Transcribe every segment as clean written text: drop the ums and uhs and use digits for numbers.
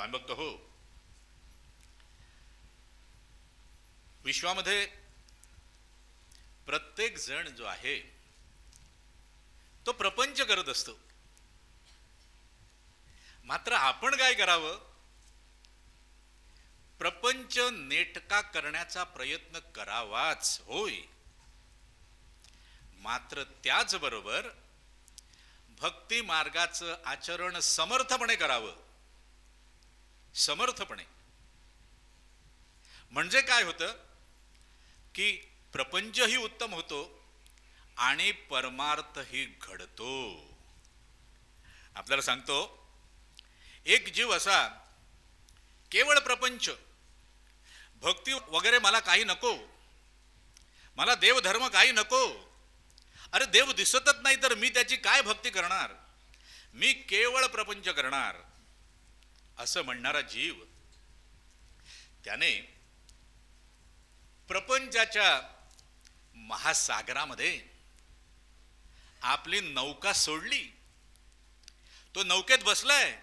स्वामीभक्त हो, विश्वामध्ये प्रत्येक जण जो आहे तो प्रपंच करत असतो. मात्र आपण काय करावं? प्रपंच नेटका करण्याचा प्रयत्न करावाच होय, मात्र त्याचबरोबर भक्ती मार्गाचं आचरण समर्थपणे करावं. समर्थपणे म्हणजे काय होतं की प्रपंचही उत्तम होतो आणि परमार्थही घडतो. आपल्याला सांगतो, एक जीव असा केवळ प्रपंच, भक्ती वगैरे मला काही नको, मला देवधर्म काही नको, अरे देव दिसतच नाही तर मी त्याची काय भक्ती करणार, मी केवळ प्रपंच करणार, असं म्हणणारा जीव त्याने प्रपंचाच्या महासागरामध्ये आपली नौका सोडली. तो नौकेत बसलाय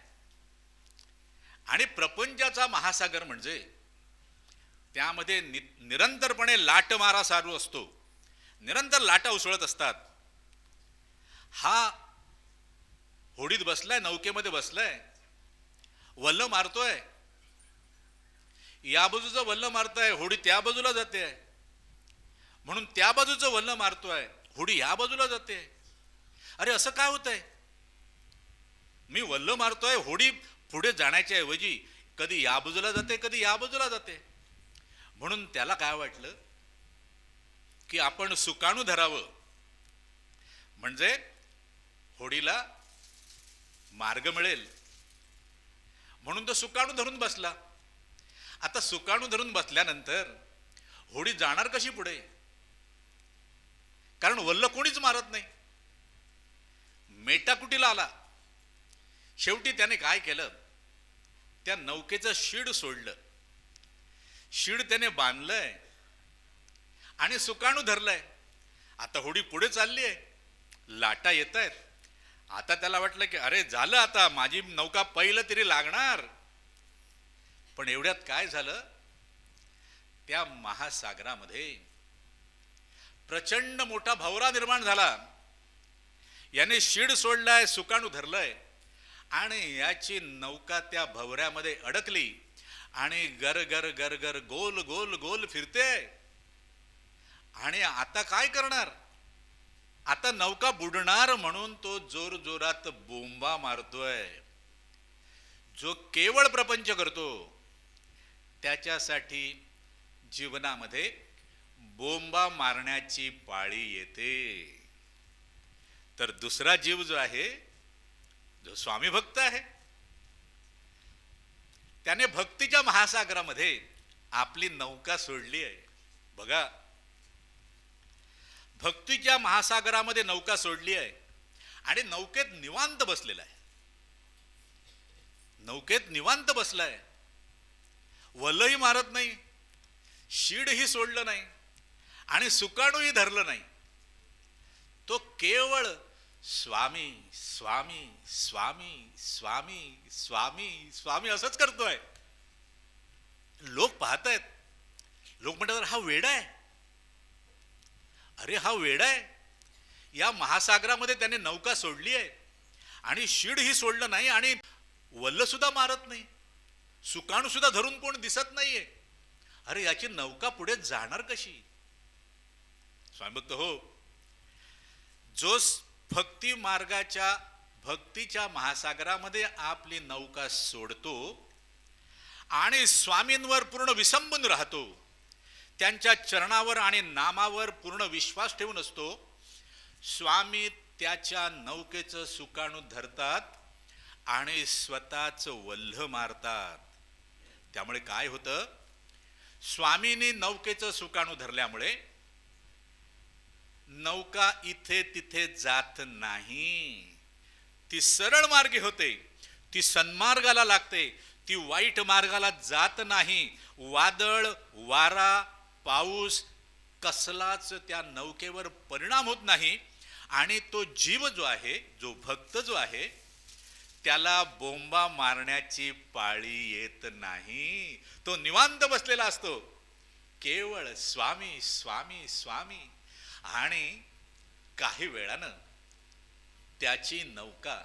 आणि प्रपंचाचा महासागर म्हणजे त्यामध्ये निरंतरपणे लाटमारा चालू असतो, निरंतर लाटा उसळत असतात. हा होडीत बसलाय, नौकेमध्ये बसलाय, वल्ल मारतोय, या बाजूचं वल्ल मारतोय, होडी त्या बाजूला जाते, म्हणून त्या बाजूचं वल्ल मारतोय, होडी या बाजूला जाते. अरे असं काय होतंय? मी वल्ल मारतोय, होडी पुढे जाण्याच्या ऐवजी कधी या बाजूला जाते, कधी या बाजूला जाते. म्हणून त्याला काय वाटलं की आपण सुकाणू धरावं, म्हणजे होडीला मार्ग मिळेल. म्हणून तो सुकाणू धरून बसला. आता सुकाणू धरून बसल्यानंतर होडी जाणार कशी पुढे? कारण वल्ल कोणीच मारत नाही. मेटाकुटीला आला. शेवटी त्याने काय केलं, त्या नौकेचं शीड सोडलं, शीड त्याने बांधलंय आणि सुकाणू धरलंय. आता होडी पुढे चालली आहे, लाटा येत आहेत. आता त्याला वाटलं की अरे झालं, आता माझी नौका पहिलं तरी लागणार. पण एवढ्यात काय झालं, त्या महासागरामध्ये प्रचंड मोठा भवरा निर्माण झाला. याने शीड सोडलाय, सुकाणू धरलंय आणि याची नौका त्या भवऱ्यामध्ये अडकली आणि गर गर गर गर गोल गोल गोल फिरते. आणि आता काय करणार? आता नौका बुडणार म्हणून तो जोर जोरात बोंबा मारतोय. जो केवळ प्रपंच करतो त्याच्यासाठी जीवनामध्ये बोंबा मारण्याची पाळी येते. तर दुसरा जीव जो आहे, जो स्वामी भक्त आहे, त्याने भक्तीच्या महासागरामध्ये आपली नौका सोडली आहे. बघा, भक्तीच्या महासागरामध्ये नौका सोडली आहे आणि नौकेत निवांत बसलेला आहे. नौकेत निवांत बसलाय, वल्लही मारत नाही, शीडही सोडलं नाही आणि सुकाणूही धरलं नाही. तो केवळ स्वामी स्वामी स्वामी स्वामी स्वामी स्वामी असंच करतोय. लोक पाहत आहेत, लोक म्हणतात हा वेडा आहे. अरे हा वेडा आहे. या महासागरामध्ये त्याने नौका सोडली आहे आणि शीडही सोडलं नाही आणि वल्ल सुद्धा मारत नाही, सुकाणू सुद्धा धरून कोण दिसत नाहीये. अरे याची नौका पुढे जाणार कशी? स्वामीभक्त हो, जो भक्ती मार्गाच्या भक्तीच्या महासागरामध्ये आपली नौका सोडतो आणि स्वामींवर पूर्ण विसंबून राहतो, त्यांच्या चरणावर आणि नामावर पूर्ण विश्वास ठेवून असतो, स्वामी त्याच्या नौकेचं सुकाणू धरतात आणि स्वतःच वल्ह मारतात. त्यामुळे काय होतं, स्वामींनी नौकेचं सुकाणू धरल्यामुळे नौका इथे तिथे जात नाही, ती सरळ मार्गी होते, ती सन्मार्गाला लागते, ती वाईट मार्गाला जात नाही. वादळ वारा पाऊस कसलाच त्या नौकेवर परिणाम होत नाही. आणि तो जीव जो आहे, जो भक्त जो आहे, त्याला बोंबा मारण्याची पाळी येत नाही. तो निवांत बसलेला असतो, केवळ स्वामी स्वामी स्वामी. आणि काही वेळानं त्याची नौका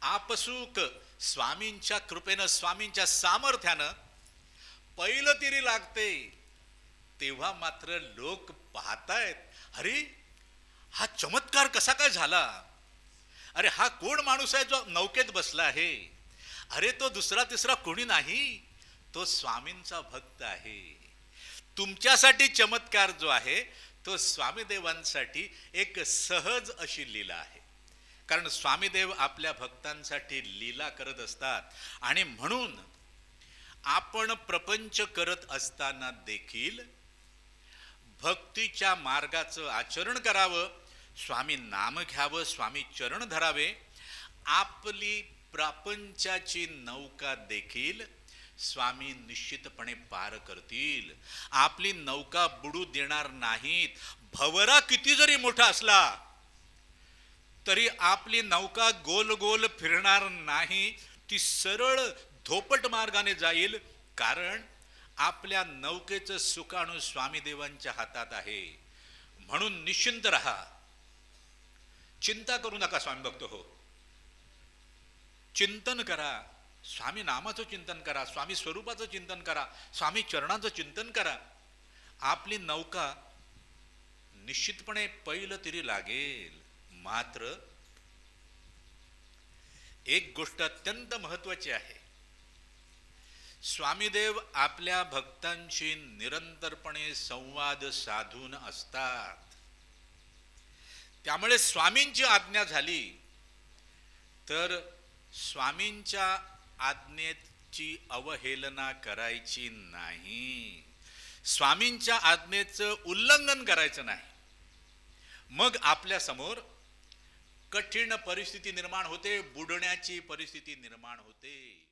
आपसूक स्वामींच्या कृपेनं, स्वामींच्या सामर्थ्यानं पैलतीरी लागते. तेव्हा मात्र लोक पाहतायत, अरे हा चमत्कार कसा काय झाला? अरे हा कोण माणूस आहे जो नौकेत बसला आहे? अरे तो दुसरा तिसरा कोणी नाही, तो स्वामींचा भक्त आहे. तुमच्यासाठी चमत्कार जो आहे तो स्वामीदेवांसाठी एक सहज अशी लीला आहे. कारण स्वामीदेव आपल्या भक्तांसाठी लीला करत असतात. आणि म्हणून आपण प्रपंच करत असताना देखील भक्तीच्या मार्गाचं आचरण करावं, स्वामी नाम घ्यावं, स्वामी चरण धरावे. आपली प्रपंचाची नौका देखील स्वामी निश्चितपणे पार करतील. आपली नौका बुडू देणार नाहीत. भवरा किती जरी मोठा असला तरी आपली नौका गोल गोल फिरणार नाही, ती सरळ धोपट मार्गाने जाईल. कारण आपल्या नौकेचं सुकाणू स्वामीदेवांच्या हातात आहे. म्हणून निश्चिंत रहा, चिंता करू नका. स्वामी भक्त हो, चिंतन करा, स्वामी नामाचं चिंतन करा, स्वामी स्वरूपाचं चिंतन करा, स्वामी चरणाचं चिंतन करा. आपली नौका निश्चितपणे पैलतीरी लागेल. मात्र एक गोष्ट अत्यंत महत्वाची आहे, स्वामीदेव आपल्या भक्तांशी निरंतरपणे संवाद साधून असतात. त्यामुळे स्वामींची आज्ञा झाली तर स्वामींच्या आज्ञेची अवहेलना करायची नाही, स्वामींच्या आज्ञेचं उल्लंघन करायचं नाही. मग आपल्या समोर कठीण परिस्थिती निर्माण होते, बुडण्याची परिस्थिती निर्माण होते.